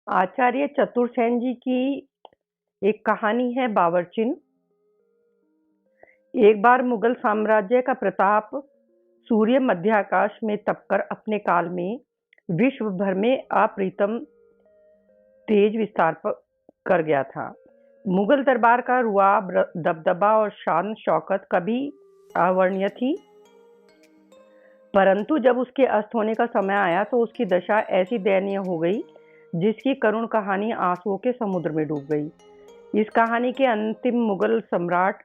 आचार्य चतुर्सेन जी की एक कहानी है बावर्चिन। एक बार मुगल साम्राज्य का प्रताप सूर्य मध्याकाश में तपकर अपने काल में विश्व भर में अप्रतिम तेज विस्तार कर गया था। मुगल दरबार का रुआब, दबदबा और शान शौकत कभी अवर्णनीय थी, परंतु जब उसके अस्त होने का समय आया तो उसकी दशा ऐसी दयनीय हो गई जिसकी करुण कहानी आंसुओं के समुद्र में डूब गई। इस कहानी के अंतिम मुगल सम्राट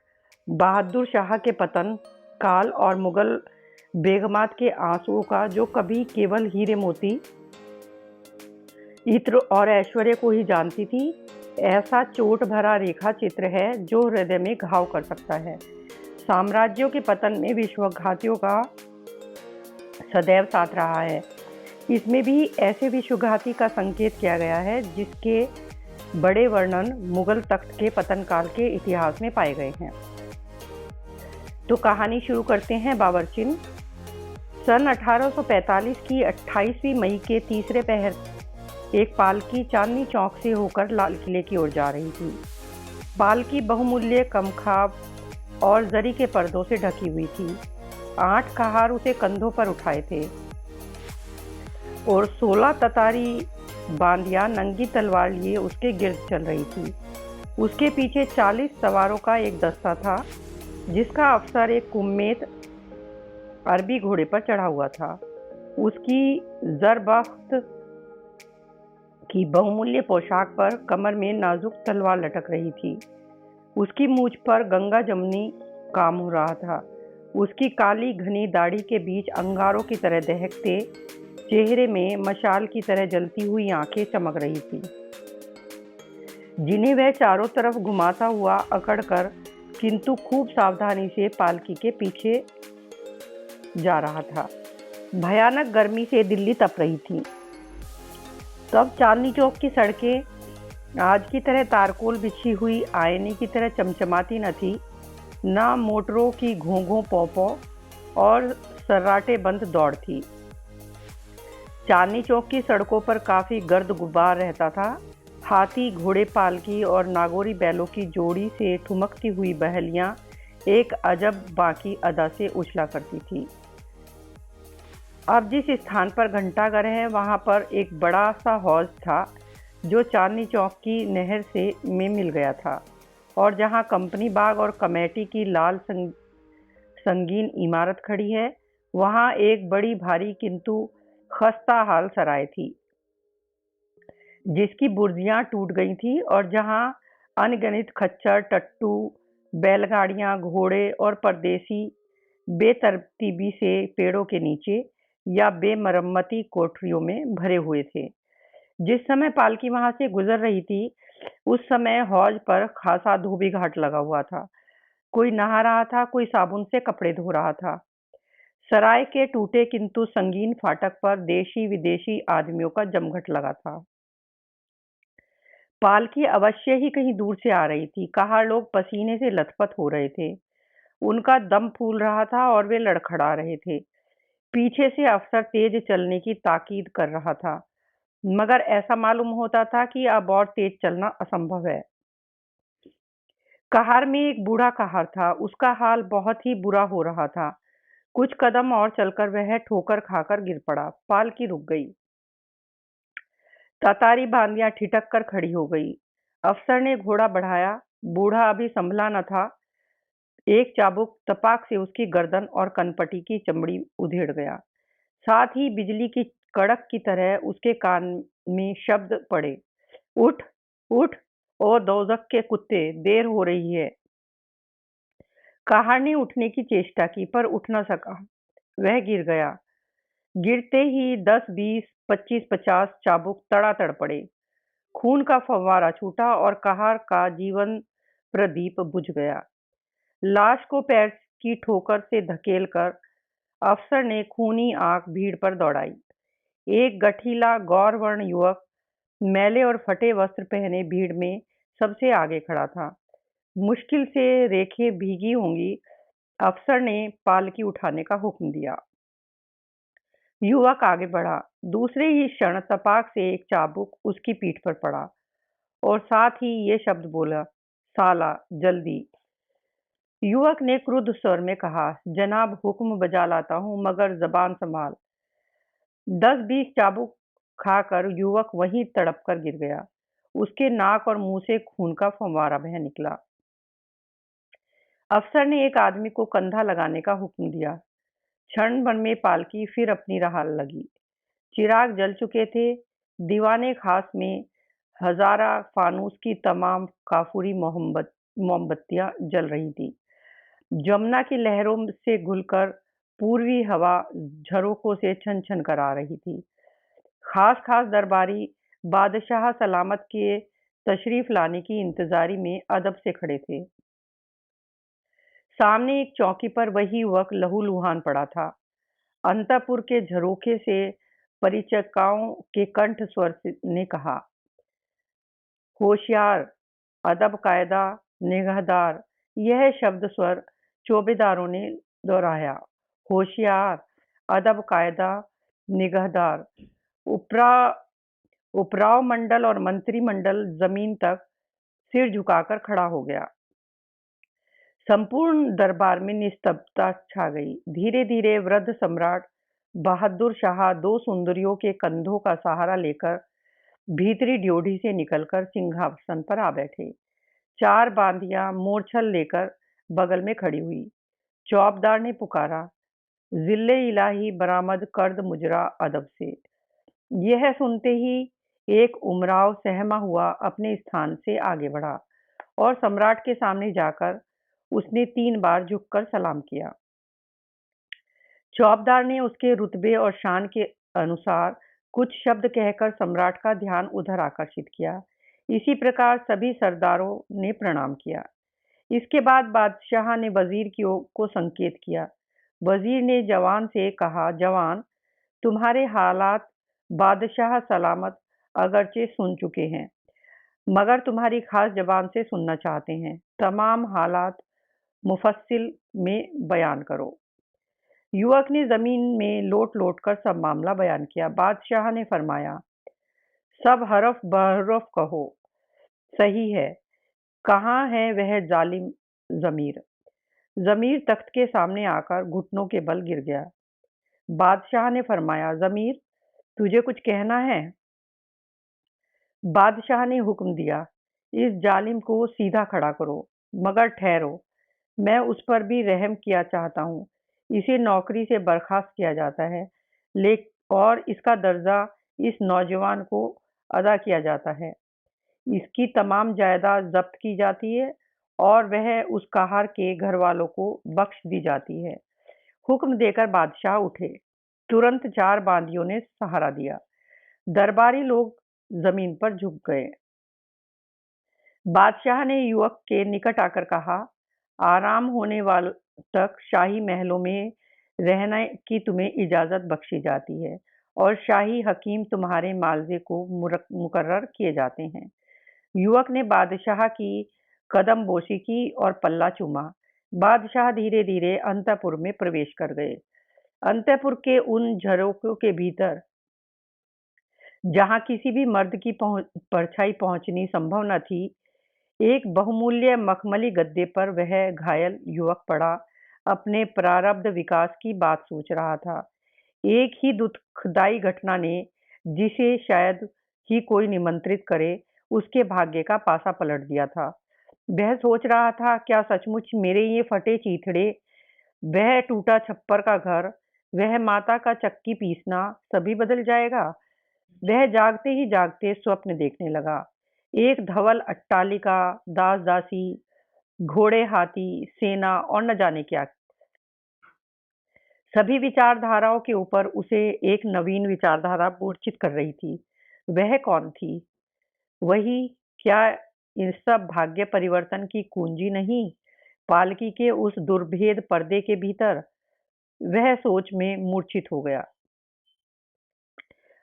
बहादुर शाह के पतन काल और मुगल बेगमात के आंसुओं का, जो कभी केवल हीरे मोती, इत्र और ऐश्वर्य को ही जानती थी, ऐसा चोट भरा रेखा चित्र है जो हृदय में घाव कर सकता है। साम्राज्यों के पतन में विश्वघातियों का सदैव साथ रहा है। इसमें भी ऐसे विश्वघाती का संकेत किया गया है जिसके बड़े वर्णन मुगल तख्त के पतन काल के इतिहास में पाए गए हैं। तो कहानी शुरू करते हैं बावर्चिन। सन 1845 की 28वीं मई के तीसरे पहर एक पालकी चांदनी चौक से होकर लाल किले की ओर जा रही थी। पालकी बहुमूल्य कमखाब और जरी के पर्दों से ढकी हुई थी। 8 कहार उसे कंधों पर उठाए थे और 16 ततारी बांदियां नंगी तलवार लिए उसके गिर्द चल रही थी। उसके पीछे 40 सवारों का एक दस्ता था जिसका अफसर एक कुम्मेत अरबी घोड़े पर चढ़ा हुआ था। उसकी जरबख्त की बहुमूल्य पोशाक पर कमर में नाजुक तलवार लटक रही थी। उसकी मूछ पर गंगा जमुनी काम हो रहा था। उसकी काली घनी दाढ़ी के बीच अंगारों की तरह दहकते चेहरे में मशाल की तरह जलती हुई आंखें चमक रही थी, जिन्हें वह चारों तरफ घुमाता हुआ अकड़कर किंतु खूब सावधानी से पालकी के पीछे जा रहा था। भयानक गर्मी से दिल्ली तप रही थी। तब चांदनी चौक की सड़कें आज की तरह तारकोल बिछी हुई आयने की तरह चमचमाती न थी, न मोटरों की घों-घों पौ-पौ और सर्राटे बंद दौड़ थी। चांदनी चौक की सड़कों पर काफ़ी गर्द गुब्बार रहता था। हाथी, घोड़े, पालकी और नागौरी बैलों की जोड़ी से ठुमकती हुई बहलियां एक अजब बाकी अदा से उछला करती थी। अब जिस स्थान पर घंटाघर है वहां पर एक बड़ा सा हौज था जो चांदनी चौक की नहर से में मिल गया था, और जहां कंपनी बाग और कमेटी की लाल संगीन इमारत खड़ी है, वहां एक बड़ी भारी किंतु खस्ता हाल सराय थी जिसकी बुर्जियां टूट गई थी, और जहां अनगिनत खच्चर, टट्टू, बैलगाड़ियां, घोड़े और परदेसी बेतरतीबी से पेड़ों के नीचे या बेमरम्मती कोठरियों में भरे हुए थे। जिस समय पालकी वहां से गुजर रही थी उस समय हौज पर खासा धोबी घाट लगा हुआ था। कोई नहा रहा था, कोई साबुन से कपड़े धो रहा था। सराय के टूटे किंतु संगीन फाटक पर देशी विदेशी आदमियों का जमघट लगा था। पालकी अवश्य ही कहीं दूर से आ रही थी। कहार लोग पसीने से लथपथ हो रहे थे, उनका दम फूल रहा था और वे लड़खड़ा रहे थे। पीछे से अफसर तेज चलने की ताकीद कर रहा था, मगर ऐसा मालूम होता था कि अब और तेज चलना असंभव है। कहार में एक बूढ़ा कहार था, उसका हाल बहुत ही बुरा हो रहा था। कुछ कदम और चलकर वह ठोकर खाकर गिर पड़ा। पालकी रुक गई। तातारी बांदियां ठिठक कर खड़ी हो गई। अफसर ने घोड़ा बढ़ाया। बूढ़ा अभी संभला न था, एक चाबुक तपाक से उसकी गर्दन और कनपटी की चमड़ी उधेड़ गया। साथ ही बिजली की कड़क की तरह उसके कान में शब्द पड़े, उठ उठ, ओ दोजक के कुत्ते, देर हो रही है। कहार ने उठने की चेष्टा की पर उठ न सका। वह गिर गया। गिरते ही 10, 20, 25, 50 चाबुक तड़ातड़ पड़े। खून का फव्वारा छूटा और कहार का जीवन प्रदीप बुझ गया। लाश को पैर की ठोकर से धकेलकर अफसर ने खूनी आंख भीड़ पर दौड़ाई। एक गठीला गौरवर्ण युवक मैले और फटे वस्त्र पहने भीड़ में सबसे आगे खड़ा था। मुश्किल से रेखें भीगी होंगी। अफसर ने पालकी उठाने का हुक्म दिया। युवक आगे बढ़ा। दूसरे ही क्षण तपाक से एक चाबुक उसकी पीठ पर पड़ा और साथ ही ये शब्द बोला, साला, जल्दी। युवक ने क्रुद्ध स्वर में कहा, जनाब हुक्म बजा लाता हूं मगर जबान संभाल। 10-20 चाबुक खाकर युवक वहीं तड़प कर गिर गया। उसके नाक और मुंह से खून का फव्वारा बह निकला। अफसर ने एक आदमी को कंधा लगाने का हुक्म दिया। क्षण भर में पालकी फिर अपनी राह लगी। चिराग जल चुके थे। दीवाने खास में हजारा फानूस की तमाम काफूरी मोमबत्तियां जल रही थी। जमुना की लहरों से घुलकर पूर्वी हवा झरोकों से छन छन कर आ रही थी। खास खास दरबारी बादशाह सलामत के तशरीफ लाने की इंतजारी में अदब से खड़े थे। सामने एक चौकी पर वही युवक लहूलुहान पड़ा था। अंतःपुर के झरोखे से परिचकाओं के कंठ स्वर ने कहा, होशियार, अदब कायदा, निगहदार। यह शब्द स्वर चौबेदारों ने दोहराया। होशियार, अदब कायदा, निगहदार। उपरा उपराव मंडल और मंत्रिमंडल जमीन तक सिर झुकाकर खड़ा हो गया। संपूर्ण दरबार में निस्तब्धता छा गई। धीरे धीरे वृद्ध सम्राट बहादुर शाह दो सुंदरियों के कंधों का सहारा लेकर भीतरी ड्योढ़ी से निकलकर सिंहासन पर आ बैठे। चार बांदियां मोरछल लेकर बगल में खड़ी हुई। चौबदार ने पुकारा, जिल्ले इलाही बरामद कर्द मुजरा अदब से। यह सुनते ही एक उमराव सहमा हुआ अपने स्थान से आगे बढ़ा और सम्राट के सामने जाकर उसने 3 बार झुककर सलाम किया। चौबदार ने उसके रुतबे और शान के अनुसार कुछ शब्द कहकर सम्राट का ध्यान उधर आकर्षित किया। इसी प्रकार सभी सरदारों ने प्रणाम किया। इसके बाद बादशाह ने वजीर की ओर को संकेत किया। वजीर ने जवान से कहा, जवान, तुम्हारे हालात बादशाह सलामत अगरचे सुन चुके हैं, मगर तुम्हारी खास जबान से सुनना चाहते हैं। तमाम हालात मुफस्सिल में बयान करो। युवक ने जमीन में लोट लोट कर सब मामला बयान किया। बादशाह ने फरमाया, सब हरफ बहरफ कहो। सही है। कहाँ है वह जालिम जमीर? जमीर तख्त के सामने आकर घुटनों के बल गिर गया। बादशाह ने फरमाया, जमीर, तुझे कुछ कहना है? बादशाह ने हुक्म दिया, इस जालिम को सीधा खड़ा करो, मगर ठहरो, मैं उस पर भी रहम किया चाहता हूँ। इसे नौकरी से बर्खास्त किया जाता है, और इसका दर्जा इस नौजवान को अदा किया जाता है। इसकी तमाम जायदाद जब्त की जाती है और वह उस काहर के घर वालों को बख्श दी जाती है। हुक्म देकर बादशाह उठे। तुरंत 4 बांदियों ने सहारा दिया। दरबारी लोग जमीन पर झुक गए। बादशाह ने युवक के निकट आकर कहा, आराम होने वालों तक शाही महलों में रहने की तुम्हें इजाजत बख्शी जाती है और शाही हकीम तुम्हारे मालजे को मुकर्रर किए जाते हैं। युवक ने बादशाह की कदम बोशी की और पल्ला चूमा। बादशाह धीरे धीरे अंतःपुर में प्रवेश कर गए। अंतःपुर के उन झरोकों के भीतर जहां किसी भी मर्द की परछाई पहुंचनी संभव न थी, एक बहुमूल्य मखमली गद्दे पर वह घायल युवक पड़ा अपने प्रारब्ध विकास की बात सोच रहा था। एक ही दुखदाई घटना ने, जिसे शायद ही कोई निमंत्रित करे, उसके भाग्य का पासा पलट दिया था। वह सोच रहा था, क्या सचमुच मेरे ये फटे चीथड़े, वह टूटा छप्पर का घर, वह माता का चक्की पीसना सभी बदल जाएगा? वह जागते ही जागते स्वप्न देखने लगा। एक धवल अट्टालिका, दास दासी, घोड़े हाथी, सेना और न जाने क्या। सभी विचारधाराओं के ऊपर उसे एक नवीन विचारधारा मूर्छित कर रही थी। वह कौन थी? वही, क्या इन सब भाग्य परिवर्तन की कुंजी नहीं, पालकी के उस दुर्भेद पर्दे के भीतर? वह सोच में मूर्छित हो गया।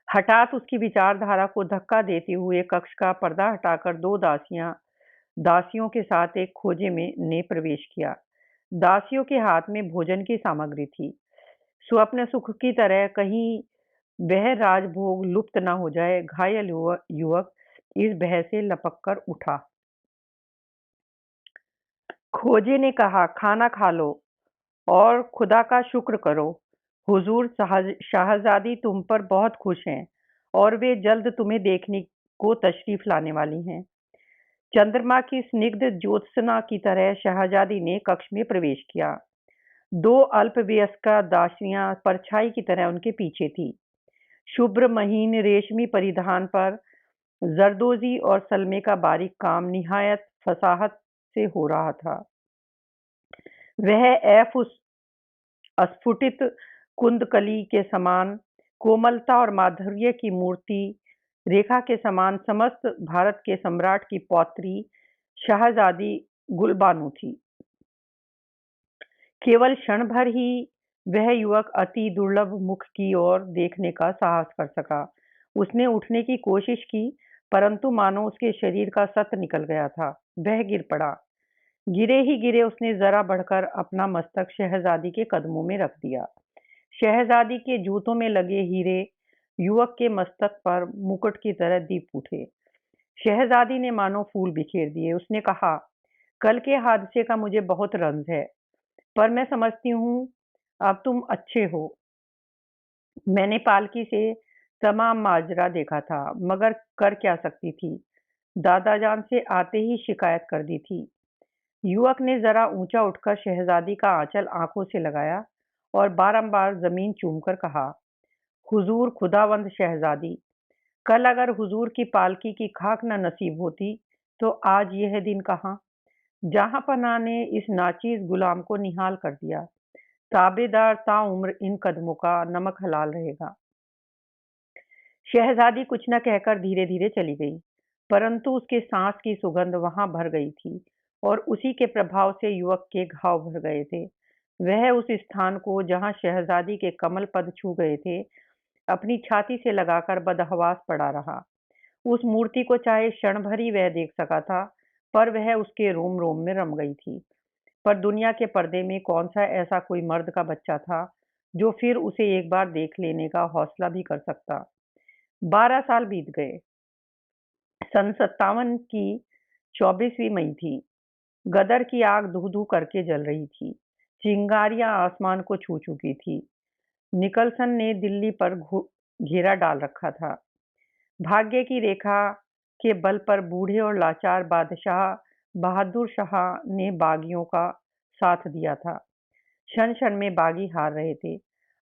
हठात उसकी विचारधारा को धक्का देते हुए कक्ष का पर्दा हटाकर 2 दासियों के साथ एक खोजे में ने प्रवेश किया। दासियों के हाथ में भोजन की सामग्री थी। स्वप्न सुख की तरह कहीं वह राजभोग लुप्त न हो जाए। घायल युवक इस भय से लपक कर उठा। खोजे ने कहा, खाना खा लो और खुदा का शुक्र करो। हुजूर शाहजादी तुम पर बहुत खुश हैं और वे जल्द तुम्हें देखने को तशरीफ लाने वाली हैं। चंद्रमा की स्निग्ध ज्योत्सना की तरह शहजादी ने कक्ष में प्रवेश किया। दो अल्पवयस्का दासियां परछाई की तरह उनके पीछे थी। शुभ्र महीन रेशमी परिधान पर जरदोजी और सलमे का बारीक काम निहायत फसाहत से हो रहा था। वह अस्फुटित कुंदकली के समान कोमलता और माधुर्य की मूर्ति रेखा के समान समस्त भारत के सम्राट की पौत्री शहजादी गुलबानु थी। केवल क्षण भर ही वह युवक अति दुर्लभ मुख की ओर देखने का साहस कर सका। उसने उठने की कोशिश की, परंतु मानो उसके शरीर का सत्त निकल गया था। वह गिर पड़ा। गिरे ही गिरे उसने जरा बढ़कर अपना मस्तक शहजादी के कदमों में रख दिया। शहजादी के जूतों में लगे हीरे युवक के मस्तक पर मुकुट की तरह दीप उठे। शहजादी ने मानो फूल बिखेर दिए। उसने कहा, कल के हादसे का मुझे बहुत रंज है, पर मैं समझती हूँ अब तुम अच्छे हो। मैंने पालकी से तमाम माजरा देखा था, मगर कर क्या सकती थी। दादाजान से आते ही शिकायत कर दी थी। युवक ने जरा ऊंचा उठकर शहजादी का आंचल आंखों से लगाया और बारंबार जमीन चूमकर कहा, हुजूर खुदावंद शहजादी, कल अगर हुजूर की पालकी की खाक न नसीब होती तो आज यह दिन कहाँ। जहां पनाह ने इस नाचीज गुलाम को निहाल कर दिया। ताबेदार ताउम्र इन कदमों का नमक हलाल रहेगा। शहजादी कुछ न कहकर धीरे धीरे चली गई, परंतु उसके सांस की सुगंध वहां भर गई थी और उसी के प्रभाव से युवक के घाव भर गए थे। वह उस स्थान को जहां शहजादी के कमल पद छू गए थे अपनी छाती से लगाकर बदहवास पड़ा रहा। उस मूर्ति को चाहे क्षण भर ही वह देख सका था, पर वह उसके रोम रोम में रम गई थी। पर दुनिया के पर्दे में कौन सा ऐसा कोई मर्द का बच्चा था जो फिर उसे एक बार देख लेने का हौसला भी कर सकता। 12 साल बीत गए। सन 57 की 24वीं मई थी। गदर की आग धू धू करके जल रही थी। चिंगारियां आसमान को छू चुकी थी। निकलसन ने दिल्ली पर घेरा डाल रखा था। भाग्य की रेखा के बल पर बूढ़े और लाचार बादशाह बहादुर शाह ने बागियों का साथ दिया था। क्षण क्षण में बागी हार रहे थे।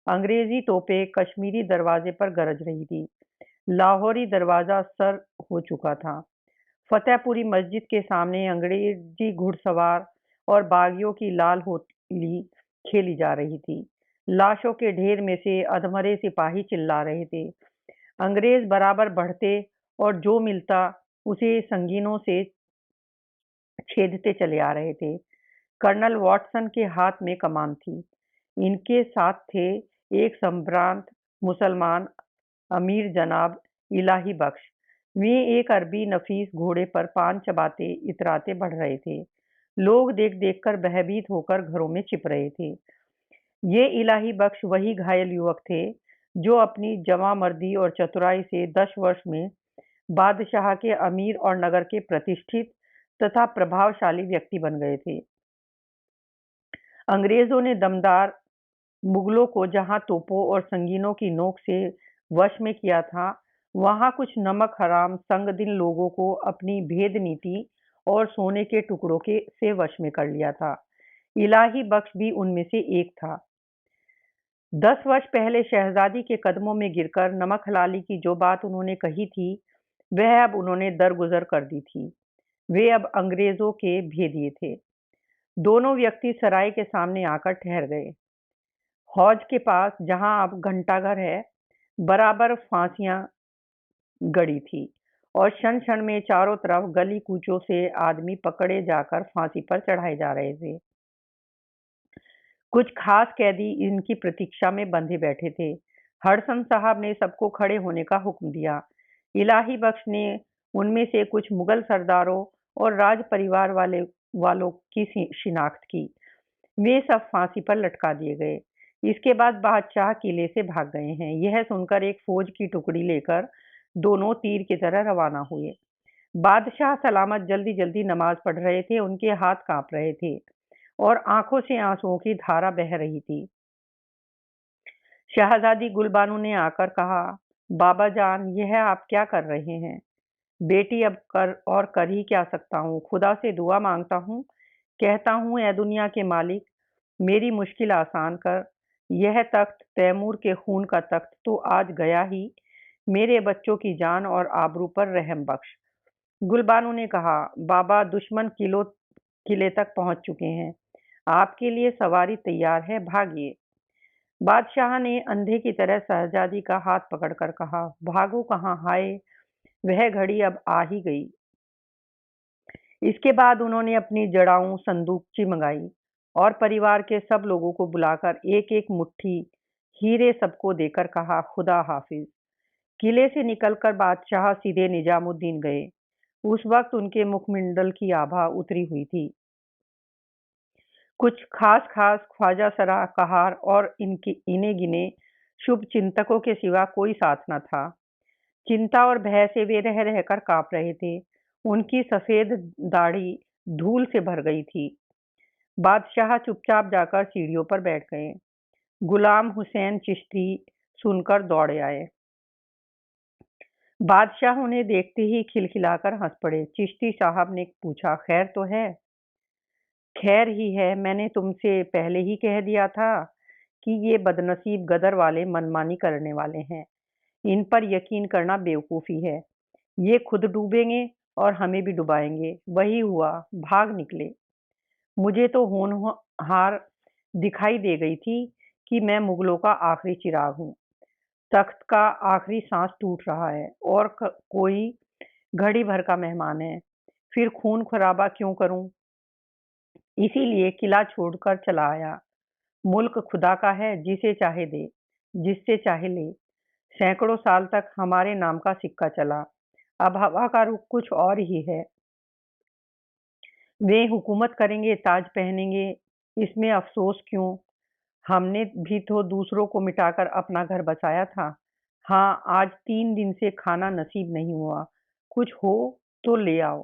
अंग्रेजी तोपें कश्मीरी दरवाजे पर गरज रही थी। लाहौरी दरवाजा सर हो चुका था। फतेहपुरी मस्जिद के सामने अंग्रेजी घुड़सवार और बागियों की लाल होली खेली जा रही थी। लाशों के ढेर में से अधमरे सिपाही चिल्ला रहे थे। अंग्रेज बराबर बढ़ते और जो मिलता उसे संगीनों से छेदते चले आ रहे थे। कर्नल वॉटसन के हाथ में कमान थी। इनके साथ थे एक संभ्रांत मुसलमान अमीर जनाब इलाही बख्श। वे एक अरबी नफीस घोड़े पर पान चबाते इतराते बढ़ रहे थे। लोग देख देख कर भयभीत होकर घरों में छिप रहे थे। ये इलाही बख्श वही घायल युवक थे जो अपनी जवामर्दी और चतुराई से 10 वर्ष में बादशाह के अमीर और नगर के प्रतिष्ठित तथा प्रभावशाली व्यक्ति बन गए थे। अंग्रेजों ने दमदार मुगलों को जहां तोपों और संगीनों की नोक से वश में किया था, वहां कुछ नमक हराम संगदिन लोगों को अपनी भेद नीति और सोने के टुकड़ों के से वश में कर लिया था। इलाही बख्श भी उनमें से एक था। 10 वर्ष पहले शहजादी के कदमों में गिरकर नमक हलाली की जो बात उन्होंने कही थी, वह अब उन्होंने दरगुजर कर दी थी। वे अब अंग्रेजों के भेदिए थे। दोनों व्यक्ति सराय के सामने आकर ठहर गए। हौज के पास जहां अब घंटाघर है, बराबर फांसियां गड़ी थी और क्षण क्षण में चारों तरफ गली कूचों से आदमी पकड़े जाकर फांसी पर चढ़ाए जा रहे थे। कुछ खास कैदी इनकी प्रतीक्षा में बंधे बैठे थे। हडसन साहब ने सबको खड़े होने का हुक्म दिया। इलाही बख्श ने उनमें से कुछ मुगल सरदारों और राज परिवार वालों की शिनाख्त की। वे सब फांसी पर लटका दिए गए। इसके बाद बादशाह किले से भाग गए हैं। यह सुनकर एक फौज की टुकड़ी लेकर दोनों तीर की तरह रवाना हुए। बादशाह सलामत जल्दी जल्दी नमाज पढ़ रहे थे। उनके हाथ कांप रहे थे और आंखों से आंसुओं की धारा बह रही थी। शहजादी गुलबानू ने आकर कहा, बाबा जान, यह आप क्या कर रहे हैं? बेटी, अब कर ही क्या सकता हूँ? खुदा से दुआ मांगता हूँ, कहता हूँ, ए दुनिया के मालिक, मेरी मुश्किल आसान कर। यह तख्त, तैमूर के खून का तख्त, तो आज गया ही। मेरे बच्चों की जान और आबरू पर रहम बख्श। गुलबानू ने कहा, बाबा, दुश्मन किले तक पहुंच चुके हैं। आपके लिए सवारी तैयार है, भागिए। बादशाह ने अंधे की तरह शहजादी का हाथ पकड़कर कहा, भागो कहाँ? हाय, वह घड़ी अब आ ही गई। इसके बाद उन्होंने अपनी जड़ाऊ संदूकची मंगाई और परिवार के सब लोगों को बुलाकर एक एक मुट्ठी हीरे सबको देकर कहा, खुदा हाफिज। किले से निकलकर बादशाह सीधे निजामुद्दीन गए। उस वक्त उनके मुखमंडल की आभा उतरी हुई थी। कुछ खास खास ख्वाजा सरा कहार और इनके इने गिने शुभ चिंतकों के सिवा कोई साथ न था। चिंता और भय से वे रह रहकर कांप रहे थे। उनकी सफेद दाढ़ी धूल से भर गई थी। बादशाह चुपचाप जाकर सीढ़ियों पर बैठ गए। गुलाम हुसैन चिश्ती सुनकर दौड़े आए। बादशाह उन्हें देखते ही खिलखिलाकर हंस पड़े। चिश्ती साहब ने पूछा, खैर तो है? खैर ही है। मैंने तुमसे पहले ही कह दिया था कि ये बदनसीब गदर वाले मनमानी करने वाले हैं। इन पर यकीन करना बेवकूफ़ी है। ये खुद डूबेंगे और हमें भी डुबाएंगे। वही हुआ, भाग निकले। मुझे तो होनहार दिखाई दे गई थी कि मैं मुगलों का आखिरी चिराग हूँ। तख्त का आखिरी सांस टूट रहा है और कोई घड़ी भर का मेहमान है। फिर खून खराबा क्यों करूं? इसीलिए किला छोड़कर चला आया। मुल्क खुदा का है, जिसे चाहे दे, जिससे चाहे ले। सैकड़ों साल तक हमारे नाम का सिक्का चला। अब हवा का रुख कुछ और ही है। वे हुकूमत करेंगे, ताज पहनेंगे, इसमें अफसोस क्यों? हमने भी तो दूसरों को मिटाकर अपना घर बसाया था। हाँ, आज 3 दिन से खाना नसीब नहीं हुआ। कुछ हो तो ले आओ।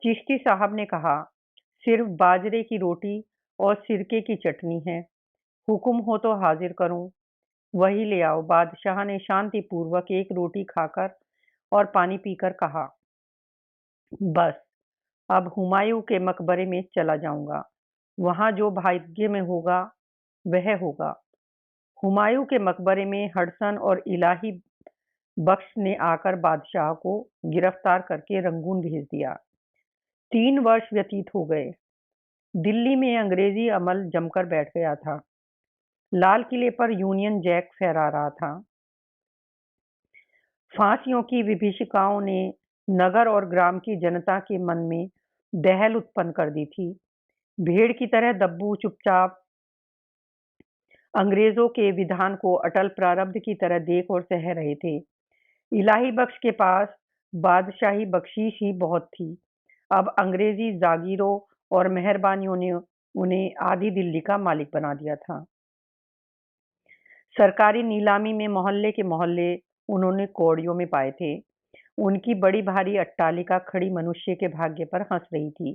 चिश्ती साहब ने कहा, सिर्फ बाजरे की रोटी और सिरके की चटनी है। हुक्म हो तो हाजिर करूं। वही ले आओ। बादशाह ने शांतिपूर्वक एक रोटी खाकर और पानी पीकर कहा, बस अब हुमायूं के मकबरे में चला जाऊंगा। वहां जो भाग्य में होगा वह होगा। हुमायूं के मकबरे में हडसन और इलाही बख्श ने आकर बादशाह को गिरफ्तार करके रंगून भेज दिया। 3 वर्ष व्यतीत हो गए। दिल्ली में अंग्रेजी अमल जमकर बैठ गया था। लाल किले पर यूनियन जैक फहरा रहा था। फांसियों की विभीषिकाओं ने नगर और ग्राम की जनता के मन में दहल उत्पन्न कर दी थी। भेड़ की तरह दब्बू चुपचाप अंग्रेजों के विधान को अटल प्रारब्ध की तरह देख और सह रहे थे। इलाही बख्श के पास बादशाही बख्शीश ही बहुत थी। अब अंग्रेजी जागीरों और मेहरबानियों ने उन्हें आधी दिल्ली का मालिक बना दिया था। सरकारी नीलामी में मोहल्ले के मोहल्ले उन्होंने कौड़ियों में पाए थे। उनकी बड़ी भारी अट्टालिका खड़ी मनुष्य के भाग्य पर हंस रही थी।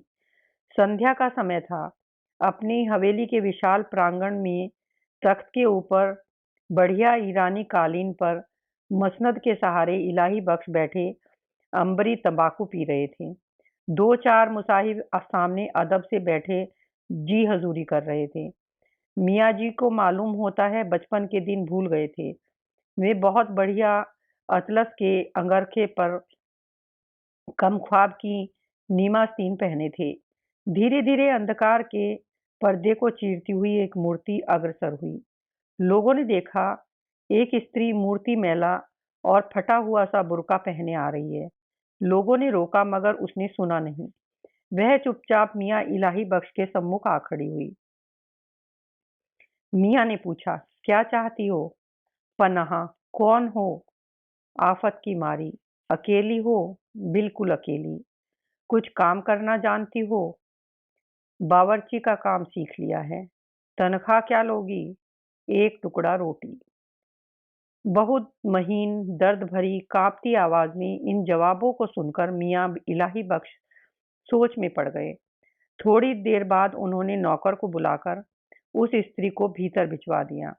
संध्या का समय था। अपनी हवेली के विशाल प्रांगण में तख्त के ऊपर बढ़िया ईरानी कालीन पर मसनद के सहारे इलाही बख्श बैठे अंबरी तंबाकू पी रहे थे। 2-4 मुसाहिब सामने अदब से बैठे जी हजूरी कर रहे थे। मियाँ जी को मालूम होता है बचपन के दिन भूल गए थे। वे बहुत बढ़िया अतलस के अंगरखे पर कम ख्वाब की नीमास्तीन पहने थे। धीरे धीरे अंधकार के पर्दे को चीरती हुई एक मूर्ति अग्रसर हुई। लोगों ने देखा, एक स्त्री मूर्ति मैला और फटा हुआ सा बुर्का पहने आ रही है। लोगों ने रोका मगर उसने सुना नहीं। वह चुपचाप मियाँ इलाही बख्श के सम्मुख आ खड़ी हुई। मियाँ ने पूछा, क्या चाहती हो? पनाह। कौन हो? आफत की मारी। अकेली हो? बिल्कुल अकेली। कुछ काम करना जानती हो? बावर्ची का काम सीख लिया है। तनख्वाह क्या लोगी? एक टुकड़ा रोटी। बहुत महीन, दर्द भरी, काँपती आवाज़ में इन जवाबों को सुनकर मियाँ इलाही बख्श सोच में पड़ गए। थोड़ी देर बाद उन्होंने नौकर को बुलाकर उस स्त्री को भीतर भिजवा दिया।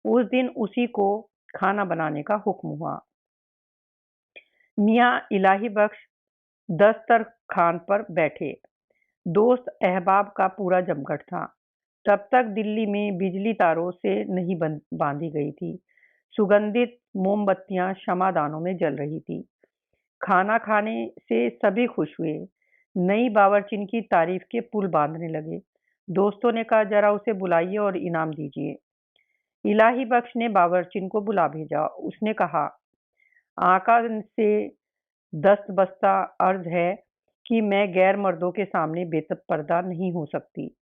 उस दिन उसी को खाना बनाने का हुक्म हुआ। मियाँ इलाही बख्श दस्तरखान पर बैठे। दोस्त अहबाब का पूरा जमघट था। तब तक दिल्ली में बिजली तारों से नहीं बांधी गई थी। सुगंधित मोमबत्तियां क्षमादानों में जल रही थी। खाना खाने से सभी खुश हुए। नई बावर्चिन की तारीफ के पुल बांधने लगे। दोस्तों ने कहा, जरा उसे बुलाइए और इनाम दीजिए। इलाही बख्श ने बावर्चिन को बुला भेजा। उसने कहा, आका से दस्त बस्ता अर्ज है कि मैं गैर मर्दों के सामने बेपर्दा नहीं हो सकती।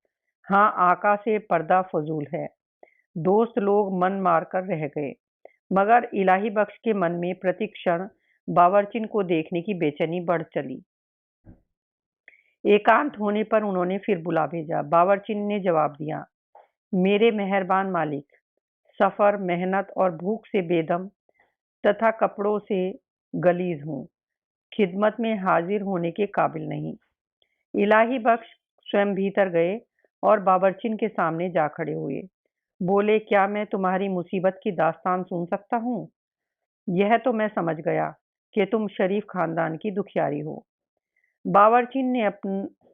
हाँ, आका से पर्दा फजूल है। दोस्त लोग मन मारकर रह गए, मगर इलाही बख्श के मन में प्रतिक्षण बावर्चिन को देखने की बेचैनी बढ़ चली। एकांत होने पर उन्होंने फिर बुला भेजा। बावर्चिन ने जवाब दिया, मेरे मेहरबान मालिक, सफर, मेहनत और भूख से बेदम तथा कपड़ों से गलीज हूँ। खिदमत में हाजिर होने के काबिल नहीं। इलाही बख्श स्वयं भीतर गए और बावर्चिन के सामने जा खड़े हुए। बोले, क्या मैं तुम्हारी मुसीबत की दास्तान सुन सकता हूँ? यह तो मैं समझ गया कि तुम शरीफ खानदान की दुखियारी हो। बावर्चिन ने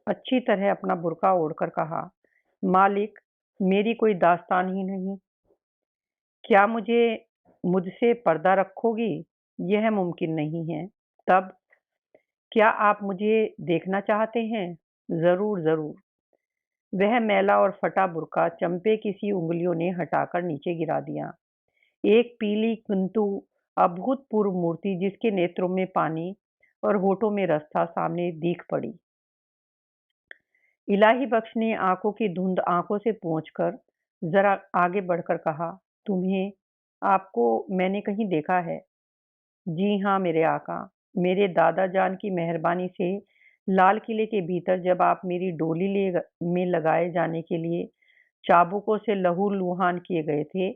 अच्छी तरह अपना बुर्का ओढ़कर कहा, मालिक, मेरी कोई दास्तान ही नहीं। क्या मुझसे पर्दा रखोगी? यह मुमकिन नहीं है। तब क्या आप मुझे देखना चाहते हैं? जरूर जरूर। वह मैला और फटा बुर्का चंपे की सी उंगलियों ने हटाकर नीचे गिरा दिया। एक पीली किंतु अभूतपूर्व मूर्ति, जिसके नेत्रों में पानी और होठों में रस था, सामने दीख पड़ी। इलाही बख्श ने आंखों की धुंध आंखों से पोंछकर जरा आगे बढ़कर कहा, तुम्हें, आपको मैंने कहीं देखा है। जी हाँ मेरे आका, मेरे दादा जान की मेहरबानी से लाल किले के भीतर जब आप मेरी डोली में लगाए जाने के लिए चाबुकों से लहू-लुहान किए गए थे,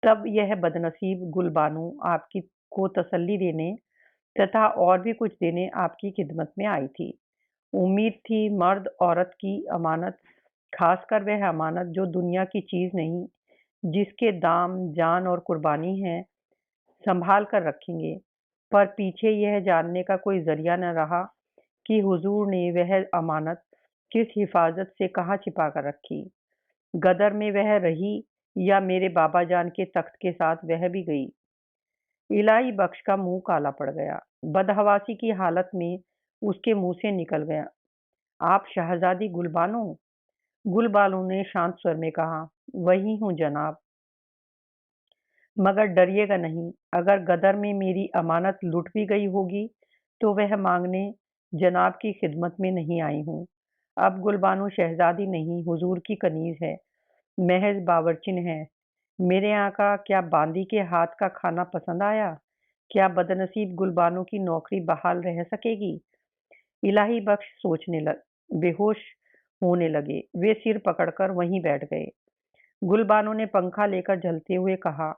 तब यह बदनसीब गुलबानो आपकी को तसल्ली देने तथा और भी कुछ देने आपकी खिदमत में आई थी। उम्मीद थी मर्द औरत की अमानत, खासकर वह अमानत जो दुनिया की चीज नहीं, जिसके दाम जान और कुर्बानी है, संभाल कर रखेंगे। पर पीछे यह जानने का कोई जरिया न रहा कि हुजूर ने वह अमानत किस हिफाजत से कहाँ छिपा कर रखी। गदर में वह रही या मेरे बाबा जान के तख्त के साथ वह भी गई। इलाही बख्श का मुंह काला पड़ गया। बदहवासी की हालत में उसके मुंह से निकल गया, आप शहजादी गुलबानो? गुलबानो ने शांत स्वर में कहा, वही हूँ जनाब। मगर डरिएगा नहीं, अगर गदर में मेरी अमानत लुट भी गई होगी तो वह मांगने जनाब की खिदमत में नहीं आई हूँ। अब गुलबानो शहजादी नहीं, हुजूर की कनीज है, महज बावर्चिन है। मेरे आका, क्या बांदी के हाथ का खाना पसंद आया? क्या बदनसीब गुलबानो की नौकरी बहाल रह सकेगी? इलाही बख्श सोचने लग बेहोश होने लगे। वे सिर पकड़कर वहीं बैठ गए। गुलबानो ने पंखा लेकर झलते हुए कहा,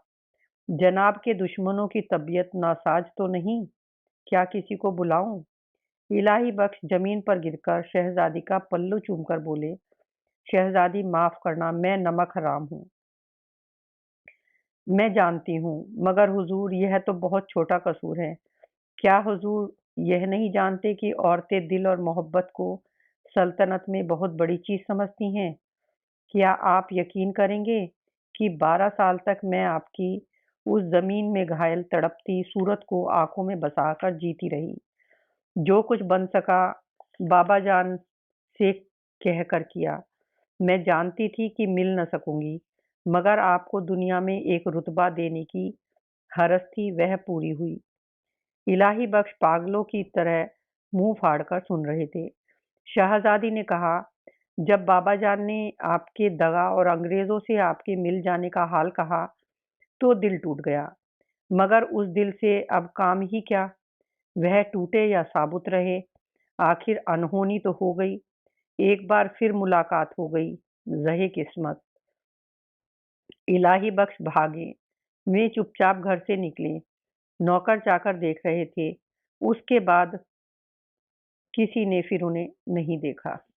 जनाब के दुश्मनों की तबीयत नासाज तो नहीं? क्या किसी को बुलाऊं? इलाही बख्श जमीन पर गिरकर शहजादी का पल्लू चूमकर बोले, शहजादी माफ करना, मैं नमक हराम हूँ। मैं जानती हूँ, मगर हुजूर, यह तो बहुत छोटा कसूर है। क्या हुजूर यह नहीं जानते कि औरतें दिल और मोहब्बत को सल्तनत में बहुत बड़ी चीज समझती हैं? क्या आप यकीन करेंगे कि 12 साल तक मैं आपकी उस ज़मीन में घायल तड़पती सूरत को आँखों में बसाकर जीती रही। जो कुछ बन सका बाबा जान से कहकर किया। मैं जानती थी कि मिल न सकूँगी, मगर आपको दुनिया में एक रुतबा देने की हरस थी, वह पूरी हुई। इलाही बख्श पागलों की तरह मुँह फाड़कर सुन रहे थे। शहज़ादी ने कहा, जब बाबा जान ने आपके दगा और अंग्रेज़ों से आपके मिल जाने का हाल कहा, तो दिल टूट गया। मगर उस दिल से अब काम ही क्या? वह टूटे या साबुत रहे, आखिर अनहोनी तो हो गई। एक बार फिर मुलाकात हो गई, रहे किस्मत। इलाही बख्श भागे। वे चुपचाप घर से निकले। नौकर चाकर देख रहे थे। उसके बाद किसी ने फिर उन्हें नहीं देखा।